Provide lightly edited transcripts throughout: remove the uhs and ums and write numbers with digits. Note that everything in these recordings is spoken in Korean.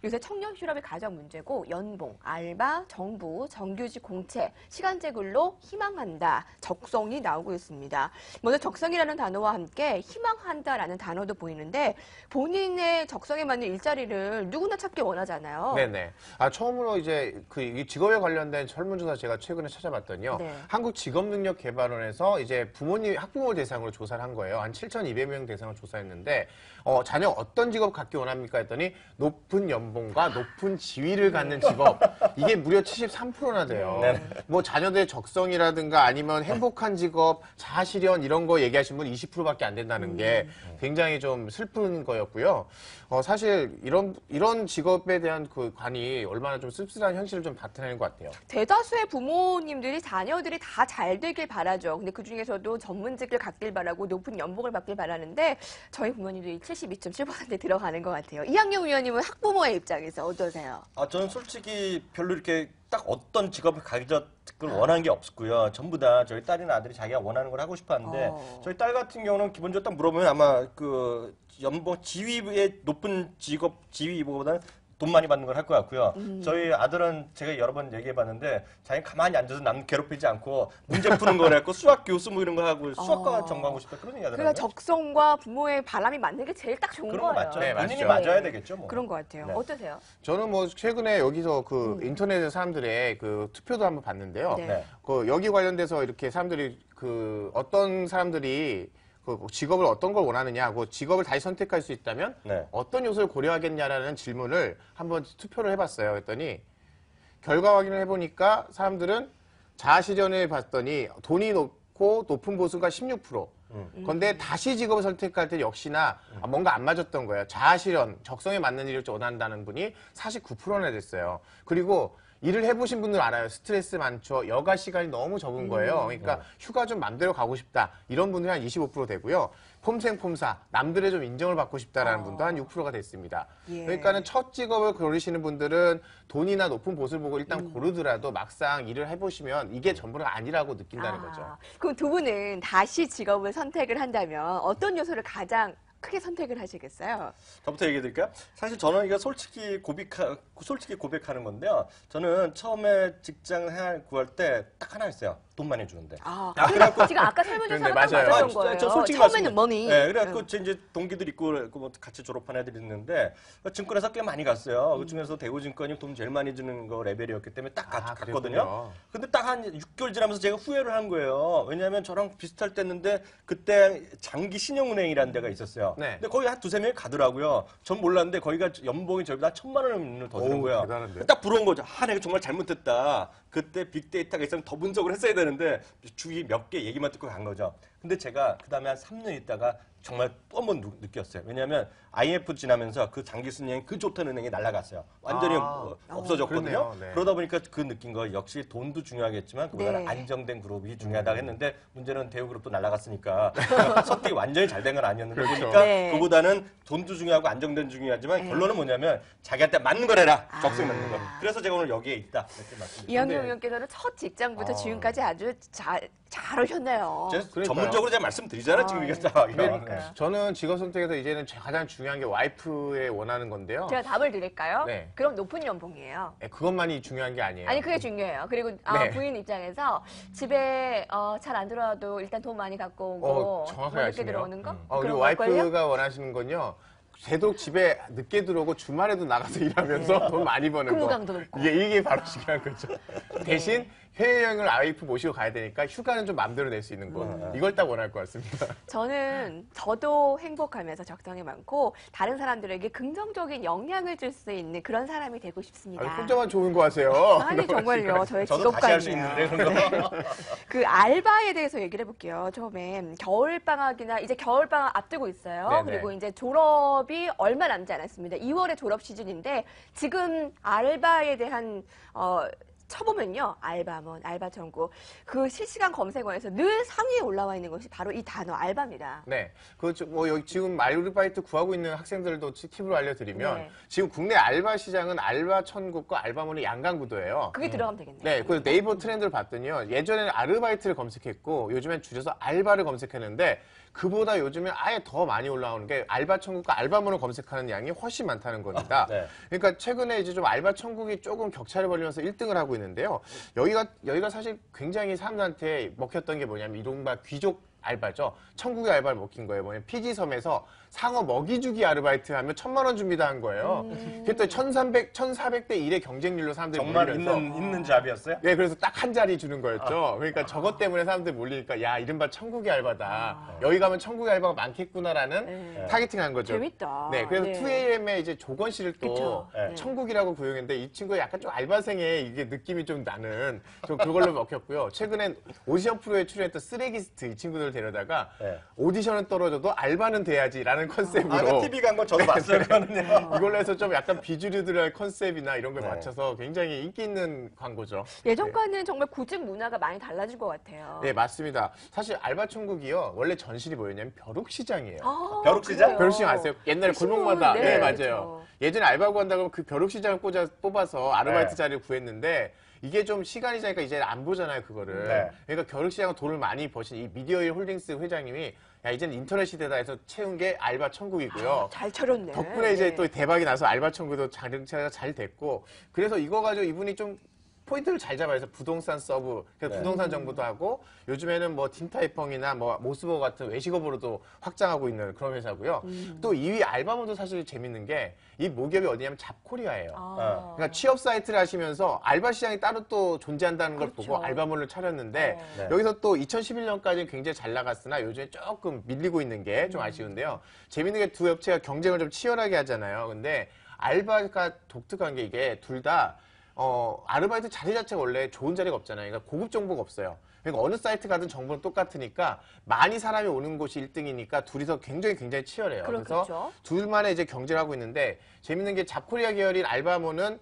요새 청년 실업이 가장 문제고 연봉, 알바, 정부, 정규직 공채, 시간제 근로 희망한다, 적성이 나오고 있습니다. 먼저 적성이라는 단어와 함께 희망한다라는 단어도 보이는데 본인의 적성에 맞는 일자리를 누구나 찾기 원하잖아요. 네네. 처음으로 이제 이 직업에 관련된 설문조사 제가 최근에 찾아봤더니요. 네. 한국직업능력개발원에서 이제 학부모 대상으로 조사를 한 거예요. 한 7,200명 대상을 조사했는데, 자녀 어떤 직업 갖기 원합니까 했더니 높은 연봉과 높은 지위를 갖는 직업. 이게 무려 73%나 돼요. 뭐 자녀들의 적성이라든가 아니면 행복한 직업, 자아실현 이런 거 얘기하신 분 20%밖에 안 된다는 게 굉장히 좀 슬픈 거였고요. 사실 이런 직업에 대한 그 관이 얼마나 좀 씁쓸한 현실을 좀 나타내는 것 같아요. 대다수의 부모님들이 자녀들이 다 잘 되길 바라죠. 근데 그 중에서도 전문직을 갖길 바라고 높은 연봉을 받길 바라는데 저희 부모님들이 72.7%에 들어가는 것 같아요. 이학용 위원님은 학부모의 입장에서 어떠세요? 저는 솔직히 별로 이렇게 딱 어떤 직업을 가졌을 원하는 게 없고요. 전부 다 저희 딸이나 아들이 자기가 원하는 걸 하고 싶어 하는데 저희 딸 같은 경우는 기본적으로 딱 물어보면 아마 그 연봉 지위의 높은 직업 지위보다는 돈 많이 받는 걸 할 것 같고요. 저희 아들은 제가 여러 번 얘기해봤는데 자기는 가만히 앉아서 남 괴롭히지 않고 문제 푸는 거를 했고 수학 교수 뭐 이런 거 하고 수학과 전공하고 싶다 그런 얘기 하더라고요. 그러니까 적성과 부모의 바람이 맞는 게 제일 딱 좋은 그런 거예요. 거 맞죠. 네, 본인이 맞죠. 맞아야 되겠죠. 뭐. 그런 것 같아요. 네. 어떠세요? 저는 뭐 최근에 여기서 그 인터넷에 사람들의 그 투표도 한번 봤는데요. 네. 그 여기 관련돼서 이렇게 사람들이 어떤 사람들이 그 직업을 어떤 걸 원하느냐, 그 직업을 다시 선택할 수 있다면 네. 어떤 요소를 고려하겠냐라는 질문을 한번 투표를 해봤어요. 그랬더니 결과 확인을 해보니까 사람들은 자아실현을 봤더니 돈이 높고 높은 보수가 16%. 그런데 다시 직업을 선택할 때 역시나 뭔가 안 맞았던 거예요. 자아실현, 적성에 맞는 일을 원한다는 분이 49%나 됐어요. 그리고 일을 해보신 분들 알아요. 스트레스 많죠. 여가 시간이 너무 적은 거예요. 그러니까 휴가 좀 맘대로 가고 싶다. 이런 분들이 한 25% 되고요. 폼생폼사, 남들의 좀 인정을 받고 싶다라는 분도 한 6%가 됐습니다. 예. 그러니까는 첫 직업을 고르시는 분들은 돈이나 높은 보수를 보고 일단 고르더라도 막상 일을 해보시면 이게 전부가 아니라고 느낀다는 거죠. 그럼 두 분은 다시 직업을 선택을 한다면 어떤 요소를 가장 크게 선택을 하시겠어요? 저부터 얘기해 드릴까요? 사실 저는 이거 솔직히 고백하는 건데요. 저는 처음에 직장 생활 구할 때 딱 하나 있어요. 돈 많이 주는데. 그래서 지금 아까 설문조사가 딱 맞아요. 맞았던 거예요. 저 솔직히 처음에는 머니. 네, 그래갖고 제 이제 동기들 있고 뭐 같이 졸업한 애들이 있는데 증권회사 꽤 많이 갔어요. 그 중에서 대우증권이 돈 제일 많이 주는 거 레벨이었기 때문에 딱 갔거든요. 그랬군요. 근데 딱 한 6개월 지나면서 제가 후회를 한 거예요. 왜냐하면 저랑 비슷할 때였는데 그때 장기 신용은행이라는 데가 있었어요. 네. 근데 거기 한 두세 명이 가더라고요. 전 몰랐는데 거기가 연봉이 저희보다 1,000만 원을 더 주는 어우, 거예요. 대단한데요? 딱 부러운 거죠. 내가 정말 잘못했다. 그때 빅데이터가 있으면 더 분석을 했어야 되는데 주위 몇 개 얘기만 듣고 간 거죠. 근데 제가 그 다음에 한 3년 있다가 정말 또 한 번 느꼈어요. 왜냐하면 IMF 지나면서 그 장기 순이행 그 좋던 은행이 날아갔어요. 완전히 없어졌거든요. 그렇네요. 네. 그러다 보니까 그 느낀 거 역시 돈도 중요하겠지만 그보다는 네. 안정된 그룹이 중요하다고 했는데 문제는 대우그룹도 날아갔으니까 선택이 완전히 잘 된 건 아니었는데 그렇죠. 보니까 네. 그보다는 돈도 중요하고 안정된 중요하지만 결론은 뭐냐면 자기한테 맞는 걸 해라. 적성에 맞는 거. 그래서 제가 오늘 여기에 있다. 이렇게 말씀드립니다. 이학용 의원께서는 첫 직장부터 지금까지 아주 잘 오셨네요. 제가 그러니까요. 전문적으로 제가 말씀드리잖아요. 지금 이게 다. 그러니까요. 저는 직업 선택에서 이제는 가장 중요한 게 와이프의 원하는 건데요. 제가 답을 드릴까요? 네. 그럼 높은 연봉이에요. 그것만이 중요한 게 아니에요. 아니 그게 중요해요. 그리고 네. 부인 입장에서 집에 잘 안 들어와도 일단 돈 많이 갖고 오고 정확하게 뭐 늦게 아시네요. 들어오는 거? 그리고 그런 걸걸요? 와이프가 원하시는 건요. 되도록 집에 늦게 들어오고 주말에도 나가서 일하면서 돈 많이 버는 거. 근무강도 높고. 이게 바로 중요한 거죠. 대신 해외여행을 와이프 모시고 가야 되니까 휴가는 좀 마음대로 낼 수 있는 거. 이걸 딱 원할 것 같습니다. 저도 행복하면서 적성이 많고 다른 사람들에게 긍정적인 영향을 줄 수 있는 그런 사람이 되고 싶습니다. 혼자만 좋은 거 하세요. 아니 정말요. 저의 저도 다시 할 수 직업관이에요. 있는데 그런 거. 그 알바에 대해서 얘기를 해볼게요. 처음에 겨울방학이나 이제 겨울방학 앞두고 있어요. 네네. 그리고 이제 졸업이 얼마 남지 않았습니다. 2월에 졸업 시즌인데 지금 알바에 대한 쳐보면요. 알바몬, 알바천국. 그 실시간 검색어에서 늘 상위에 올라와 있는 것이 바로 이 단어 알바입니다. 네. 뭐 여기 지금 아르바이트 구하고 있는 학생들도 팁으로 알려드리면 네. 지금 국내 알바 시장은 알바 천국과 알바몬의 양강구도예요. 그게 들어가면 되겠네요. 네, 그 네이버 트렌드를 봤더니요. 예전에는 아르바이트를 검색했고 요즘엔 줄여서 알바를 검색했는데 그보다 요즘에 아예 더 많이 올라오는 게 알바 천국과 알바몬을 검색하는 양이 훨씬 많다는 겁니다. 네. 그러니까 최근에 이제 좀 알바 천국이 조금 격차를 벌리면서 1등을 하고 있는데요. 여기가 사실 굉장히 사람들한테 먹혔던 게 뭐냐면 이른바 귀족 알바죠. 천국의 알바를 먹힌 거예요. 뭐냐면 피지섬에서 상어 먹이주기 아르바이트 하면 1,000만 원 줍니다 한 거예요. 그랬더니 1,400대 1의 경쟁률로 사람들이 정말 몰리면서 있는 잡이었어요? 네, 그래서 딱 한 자리 주는 거였죠. 그러니까 저것 때문에 사람들이 몰리니까 야, 이른바 천국의 알바다. 여기 가면 천국의 알바가 많겠구나라는 네. 타겟팅한 거죠. 재밌다. 네, 그래서 네. 2AM의 이제 조건 씨를 또 그쵸. 네. 천국이라고 구용했는데 이 친구가 약간 좀 알바생의 이게 느낌이 좀 나는 좀 그걸로 먹혔고요. 최근엔 오디션 프로에 출연했던 쓰레기스트 이 친구들을 데려다가 네. 오디션은 떨어져도 알바는 돼야지라는 컨셉으로 아, TV 간 거 저도 봤어요, 그거는요. 이걸로 해서 좀 약간 비주류들의 컨셉이나 이런 걸 네. 맞춰서 굉장히 인기 있는 광고죠. 예전과는 정말 구직 문화가 많이 달라질 것 같아요. 네, 맞습니다. 사실 알바천국이요. 원래 전실이 뭐였냐면 벼룩시장이에요. 아, 벼룩시장? 그래요? 벼룩시장 아세요? 옛날에 그 골목마다. 신문, 네, 맞아요. 그렇죠. 예전에 알바 구한다고 하면 그 벼룩시장을 뽑아서 아르바이트 네. 자리를 구했는데 이게 좀 시간이 지나니까 이제 안 보잖아요, 그거를. 네. 그러니까 벼룩시장은 돈을 많이 버신 이 미디어일 홀딩스 회장님이 야, 이제는 인터넷 시대다 해서 채운 게 알바 천국이고요. 잘 차렸네. 덕분에 이제 네. 또 대박이 나서 알바 천국도 자동차가 잘 됐고 그래서 이거 가지고 이분이 좀 포인트를 잘 잡아요. 그래서 부동산 서브, 그래서 네. 부동산 정보도 하고 요즘에는 뭐 딘타이펑이나 뭐 모스버 같은 외식업으로도 확장하고 있는 그런 회사고요. 또 2위 알바몬도 사실 재밌는 게 이 모기업이 어디냐면 잡코리아예요. 아. 그러니까 취업 사이트를 하시면서 알바 시장이 따로 또 존재한다는 걸 그렇죠. 보고 알바몬을 차렸는데 네. 여기서 또 2011년까지는 굉장히 잘 나갔으나 요즘에 조금 밀리고 있는 게 좀 아쉬운데요. 재밌는 게 두 업체가 경쟁을 좀 치열하게 하잖아요. 근데 알바가 독특한 게 이게 둘 다 아르바이트 자리 자체가 원래 좋은 자리가 없잖아요. 그러니까 고급 정보가 없어요. 그러니까 어느 사이트 가든 정보는 똑같으니까 많이 사람이 오는 곳이 1등이니까 둘이서 굉장히 치열해요. 그렇겠죠. 그래서 둘만의 이제 경쟁을 하고 있는데 재밌는 게 잡코리아 계열인 알바몬은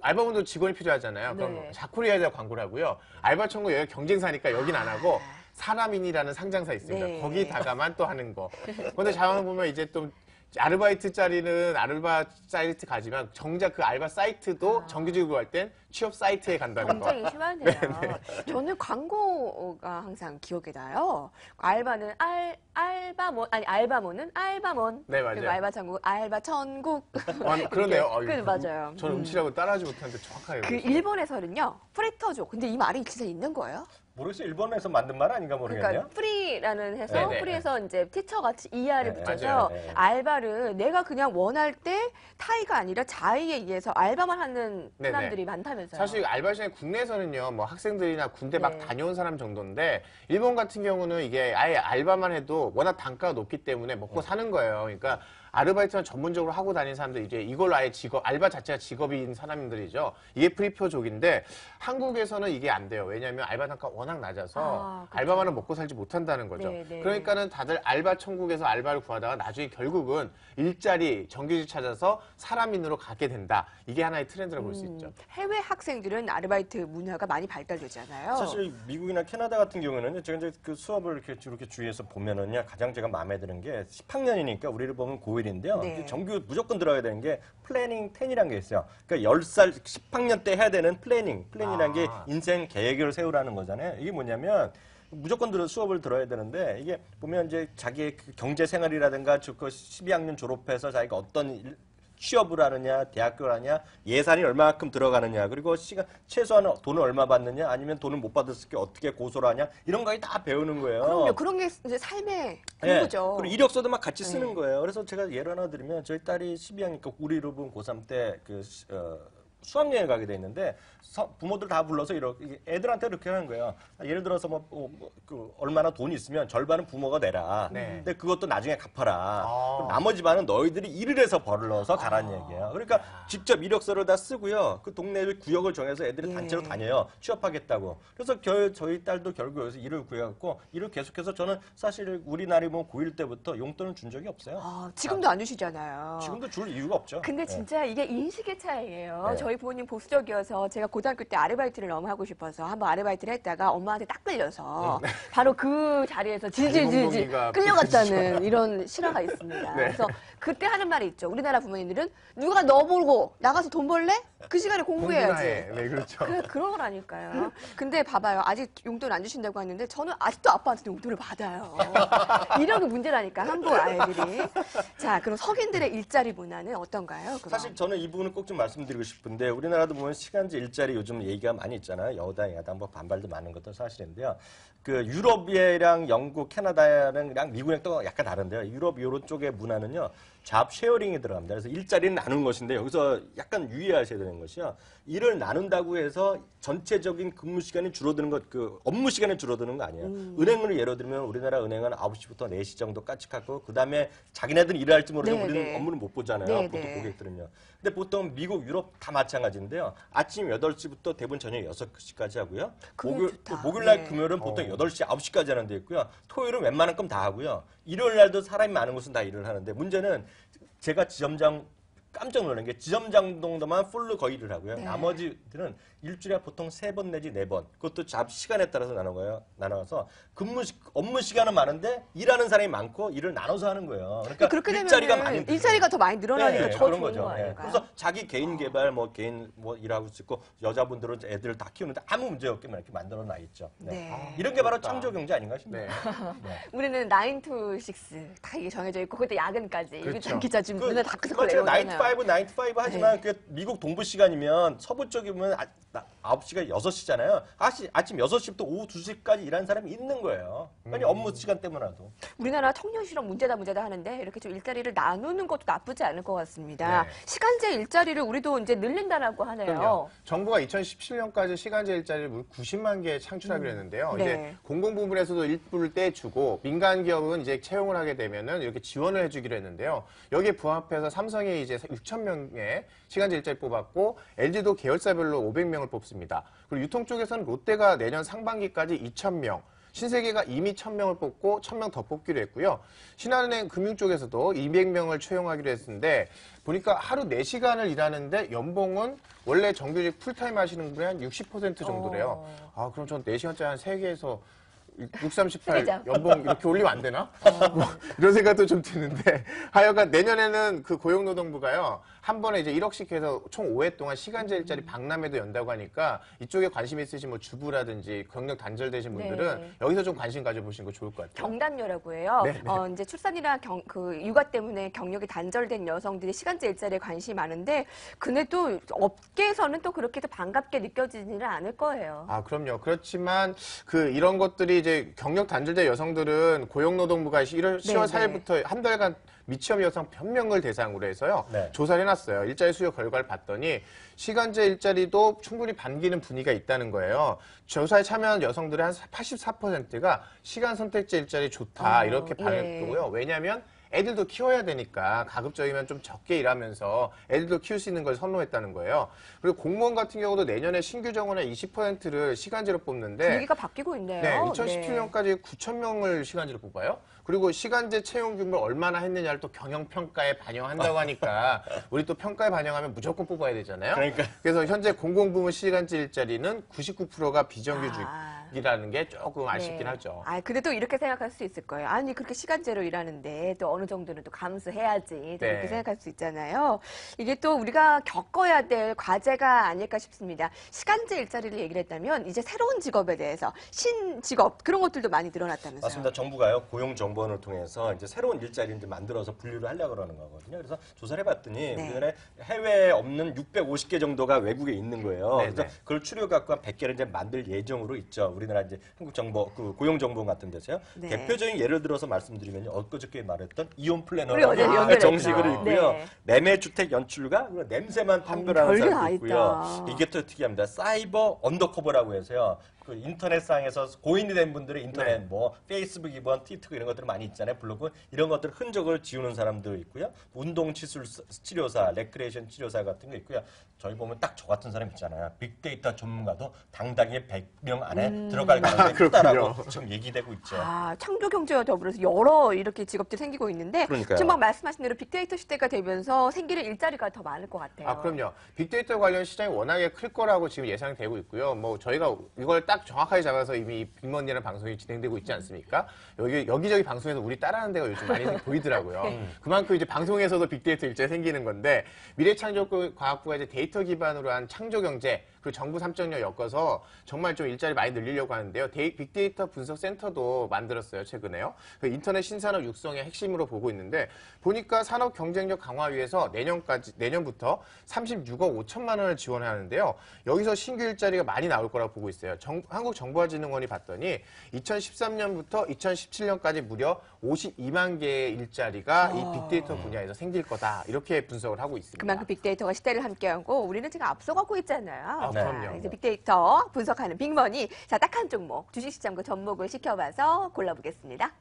알바몬도 직원이 필요하잖아요. 그럼 네. 잡코리아에다 광고를 하고요. 알바천국 여기 경쟁사니까 여긴 안 하고 사람인이라는 상장사 있습니다. 네. 거기다가만 또 하는 거. 근데 자원 보면 이제 또 아르바이트 자리는 아르바 사이트 가지만 정작 그 알바 사이트도 정규직으로 할 땐 취업 사이트에 간다는 거. 굉장히 심하네요. 저는 광고가 항상 기억에 나요. 알바는 알바몬, 아니 알바몬은 알바몬. 네, 맞아요. 그리고 알바천국, 알바천국. 그러네요. 그 맞아요. 저는 음치라고 따라하지 못하는데 정확하게. 그 일본에서는요, 프리터족. 근데 이 말이 진짜 있는 거예요? 모르겠어요. 일본에서 만든 말 아닌가 모르겠네요. 그러니까 프리라는 해서 네네. 프리에서 이제 티처 같이 ER을 네, 붙여서 맞아요. 네. 알바를 내가 그냥 원할 때 타이가 아니라 자의에 의해서 알바만 하는 네네. 사람들이 많다면서요. 사실 알바 시장에 국내에서는요, 뭐 학생들이나 군대 막 네. 다녀온 사람 정도인데, 일본 같은 경우는 이게 아예 알바만 해도 워낙 단가가 높기 때문에 먹고 사는 거예요. 그러니까 아르바이트만 전문적으로 하고 다니는 사람들 이제 이걸 아예 알바 자체가 직업인 사람들이죠. 이게 프리표족인데 한국에서는 이게 안 돼요. 왜냐하면 알바 단가 워낙 낮아서 그렇죠. 알바만은 먹고 살지 못한다는 거죠. 네, 네. 그러니까는 다들 알바 천국에서 알바를 구하다가 나중에 결국은 일자리 정규직 찾아서 사람인으로 가게 된다. 이게 하나의 트렌드라고 볼 수 있죠. 해외 학생들은 아르바이트 문화가 많이 발달되잖아요. 사실 미국이나 캐나다 같은 경우에는 제가 이제 그 수업을 이렇게 주위에서 보면은요 가장 제가 마음에 드는 게 10학년이니까 우리를 보면 고1인데요. 네. 정규 무조건 들어야 되는 게 플래닝 10이라는 게 있어요. 그러니까 10살 10학년 때 해야 되는 플래닝이라는 게 인생 계획을 세우라는 거잖아요. 이게 뭐냐면 무조건 수업을 들어야 되는데 이게 보면 이제 자기의 그 경제 생활이라든가 그 12학년 졸업해서 자기가 어떤 취업을 하느냐, 대학교를 하느냐, 예산이 얼마만큼 들어가느냐, 그리고 최소한 돈을 얼마 받느냐, 아니면 돈을 못 받았을 때 어떻게 고소를 하냐, 이런 거에 다 배우는 거예요. 그럼요. 그런 게 이제 삶의 예. 공부죠. 그리고 이력서도 막 같이 쓰는 거예요. 그래서 제가 예를 하나 드리면 저희 딸이 12학니까 우리로 보면 고3 때 수학여행 가게 돼 있는데 부모들 다 불러서 이렇게 애들한테 이렇게 하는 거예요. 예를 들어서 얼마나 돈이 있으면 절반은 부모가 내라. 네. 근데 그것도 나중에 갚아라. 그럼 나머지 반은 너희들이 일을 해서 벌을 넣어서 가라는 얘기예요. 그러니까 직접 이력서를 다 쓰고요. 그 동네 구역을 정해서 애들이 단체로 다녀요. 취업하겠다고. 그래서 저희 딸도 결국 여기서 일을 구해갖고 일을 계속해서 저는 사실 우리 날이 뭐 고1 때부터 용돈을 준 적이 없어요. 지금도 안 주시잖아요. 지금도 줄 이유가 없죠. 근데 예. 진짜 이게 인식의 차이예요. 네. 저희 부모님 보수적이어서 제가 고등학교 때 아르바이트를 너무 하고 싶어서 한번 아르바이트를 했다가 엄마한테 딱 끌려서 바로 그 자리에서 질질질질 몽둥이가 끌려갔다는 이런 실화가 있습니다. 그래서 그때 하는 말이 있죠. 우리나라 부모님들은 누가 너 보고 나가서 돈 벌래? 그 시간에 공부나 공부해야지. 해. 네, 그렇죠. 그런 거라니까요. 근데 봐봐요. 아직 용돈 안 주신다고 하는데 저는 아직도 아빠한테 용돈을 받아요. 이런 게 문제라니까, 한국 아이들이. 자, 그럼 석인들의 일자리 문화는 어떤가요? 그럼? 사실 저는 이 부분은 꼭 좀 말씀드리고 싶은데 우리나라도 보면 시간제 일자리 요즘 얘기가 많이 있잖아요. 여당, 야당 뭐 반발도 많은 것도 사실인데요. 그 유럽이랑 영국, 캐나다랑 미국이랑 또 약간 다른데요. 유럽 이런 쪽의 문화는요. 잡 쉐어링이 들어갑니다. 그래서 일자리는 나누는 것인데 여기서 약간 유의하셔야 되는 것이요. 일을 나눈다고 해서 전체적인 근무 시간이 줄어드는 것, 그 업무 시간이 줄어드는 거 아니에요. 은행을 예로 들면 우리나라 은행은 9시부터 4시 정도 까치하고 그다음에 자기네들은 일을 할지 모르는데 네, 우리는 네. 업무를 못 보잖아요. 네, 보통 네. 고객들은요. 근데 보통 미국, 유럽 다 마찬가지인데요. 아침 8시부터 대부분 저녁 6시까지 하고요. 금요일 좋다. 목요일 날 네. 금요일은 보통 8시, 9시까지 하는 데 있고요. 토요일은 웬만한 건 다 하고요. 일요일 날도 사람이 많은 곳은 다 일을 하는데 문제는 제가 지점장 깜짝 놀란 게 지점장 정도만 풀로 거의 일을 하고요. 네. 나머지들은 일주일에 보통 3번 내지 4번. 그것도 잡 시간에 따라서 나눠서 업무 시간은 많은데 일하는 사람이 많고 일을 나눠서 하는 거예요. 그러니까 그렇게 일자리가 되면 많이 일자리가 더 많이 늘어나니까 더 그런 좋은 거죠. 거 예. 아닐까요? 그래서 자기 개인 개발 개인 일하고 있고 여자분들은 애들 다 키우는데 아무 문제 없게 이렇게 만들어 놔 있죠. 네. 이런 게 바로 그렇다. 창조 경제 아닌가 싶네요. 네. 우리는 9 to 6, 다 이게 정해져 있고, 그때 야근까지. 그렇죠. 유비찬 기자 지금 눈에 다크서클 맞아요. 내려오잖아요. 9 to 5 하지만 그 미국 동부 시간이면 서부 쪽이면 9시가 6시잖아요. 아침 6시부터 오후 2시까지 일하는 사람이 있는 거예요. 아니 업무 시간 때문에라도. 우리나라 청년 실업 문제다 하는데 이렇게 좀 일자리를 나누는 것도 나쁘지 않을 것 같습니다. 네. 시간제 일자리를 우리도 이제 늘린다라고 하네요. 그럼요. 정부가 2017년까지 시간제 일자리를 90만 개 창출하기로 했는데요. 네. 이제 공공부문에서도 일부를 떼주고 민간 기업은 이제 채용을 하게 되면은 이렇게 지원을 해주기로 했는데요. 여기에 부합해서 삼성이 이제 6천 명의 시간제 일자리 뽑았고 LG도 계열사별로 500명을 뽑습니다. 그리고 유통 쪽에서는 롯데가 내년 상반기까지 2,000명. 신세계가 이미 1,000명을 뽑고 1,000명 더 뽑기로 했고요. 신한은행 금융 쪽에서도 200명을 채용하기로 했는데 보니까 하루 4시간을 일하는데 연봉은 원래 정규직 풀타임 하시는 분의 한 60% 정도래요. 아, 그럼 전 4시간짜리 한 3개에서 638 그죠. 연봉 이렇게 올리면 안 되나? 뭐 이런 생각도 좀 드는데 하여간 내년에는 그 고용노동부가요. 한 번에 이제 1억씩 해서 총 5회 동안 시간제 일자리 박람회도 연다고 하니까 이쪽에 관심 있으신 뭐 주부라든지 경력 단절되신 분들은 네. 여기서 좀 관심 가져보시는 거 좋을 것 같아요. 경단녀라고 해요. 네, 네. 이제 출산이나 그 육아 때문에 경력이 단절된 여성들이 시간제 일자리에 관심이 많은데, 근데 또 업계에서는 또 그렇게 반갑게 느껴지지는 않을 거예요. 아, 그럼요. 그렇지만 이런 것들이 이제 경력 단절된 여성들은 고용노동부가 10월 네, 4일부터 한 달간 미취업 여성 1000명을 대상으로 해서요. 네. 조사를 해놨어요. 일자리 수요 결과를 봤더니 시간제 일자리도 충분히 반기는 분위기가 있다는 거예요. 조사에 참여한 여성들의 한 84%가 시간 선택제 일자리 좋다 이렇게 반응했고요. 왜냐하면 애들도 키워야 되니까 가급적이면 좀 적게 일하면서 애들도 키울 수 있는 걸 선호했다는 거예요. 그리고 공무원 같은 경우도 내년에 신규 정원의 20%를 시간제로 뽑는데 분위기가 바뀌고 있네요. 네, 2017년까지 9,000명을 시간제로 뽑아요. 그리고 시간제 채용 규모를 얼마나 했느냐를 또 경영평가에 반영한다고 하니까 우리 또 평가에 반영하면 무조건 뽑아야 되잖아요. 그러니까. 그래서 현재 공공부문 시간제 일자리는 99%가 비정규직이라는 게 조금 아쉽긴 하죠. 아, 근데 또 이렇게 생각할 수 있을 거예요. 아니, 그렇게 시간제로 일하는데 또 어느 정도는 또 감수해야지. 또 네. 이렇게 생각할 수 있잖아요. 이게 또 우리가 겪어야 될 과제가 아닐까 싶습니다. 시간제 일자리를 얘기를 했다면 이제 새로운 직업에 대해서 신직업 그런 것들도 많이 늘어났다면서요. 맞습니다. 정부가요 고용정보원을 통해서 이제 새로운 일자리를 이제 만들어서 분류를 하려고 그러는 거거든요. 그래서 조사를 해봤더니 네. 우리나라에 해외에 없는 650개 정도가 외국에 있는 거예요. 네, 그래서 네. 그걸 추려갖고 한 100개를 이제 만들 예정으로 있죠. 우리나라 이제 한국정보 고용정보원 같은 데서요. 네. 대표적인 예를 들어서 말씀드리면요. 엊그저께 말했던 이온 우리 플래너라고 어제 연결했죠. 정식으로 있고요. 네. 매매주택 연출가 그리고 냄새만 판별하는 별게 다 사람도 있고요. 있다. 이게 또 특이합니다. 사이버 언더커버라고 해서요. 그 인터넷상에서 고인이 된 분들의 인터넷 네. 뭐 페이스북이건 트위터 이런 것들 많이 있잖아요. 블로그 이런 것들 흔적을 지우는 사람도 있고요. 운동 치료사, 레크레이션 치료사 같은 거 있고요. 저희 보면 딱 저 같은 사람 있잖아요. 빅데이터 전문가도 당당히 100명 안에 들어갈 가능성이 그렇군요. 크다라고 지금 얘기되고 있죠. 아, 창조 경제와 더불어서 여러 이렇게 직업들이 생기고 있는데 그러니까요. 지금 막 말씀하신 대로 빅데이터 시대가 되면서 생기는 일자리가 더 많을 것 같아요. 아, 그럼요. 빅데이터 관련 시장이 워낙에 클 거라고 지금 예상되고 있고요. 뭐 저희가 이걸 딱 정확하게 잡아서 이미 빅먼니라는 방송이 진행되고 있지 않습니까? 여기저기 방송에서 우리 따라하는 데가 요즘 많이 보이더라고요. 그만큼 이제 방송에서도 빅데이터 일자리 생기는 건데 미래창조과학부가 이제 데이터 기반으로 한 창조 경제 그리고 정부 3.0 엮어서 정말 좀 일자리 많이 늘리려고 하는데요. 빅데이터 분석 센터도 만들었어요, 최근에요. 그 인터넷 신산업 육성의 핵심으로 보고 있는데 보니까 산업 경쟁력 강화 위해서 내년부터 36억 5천만 원을 지원하는데요. 여기서 신규 일자리가 많이 나올 거라고 보고 있어요. 한국정보화진흥원이 봤더니 2013년부터 2017년까지 무려 52만 개의 일자리가 이 빅데이터 분야에서 생길 거다. 이렇게 분석을 하고 있습니다. 그만큼 빅데이터가 시대를 함께하고 우리는 지금 앞서가고 있잖아요. 아, 자, 그럼요. 이제 빅데이터 분석하는 빅머니. 자, 딱 한 종목 주식시장과 접목을 시켜봐서 골라보겠습니다.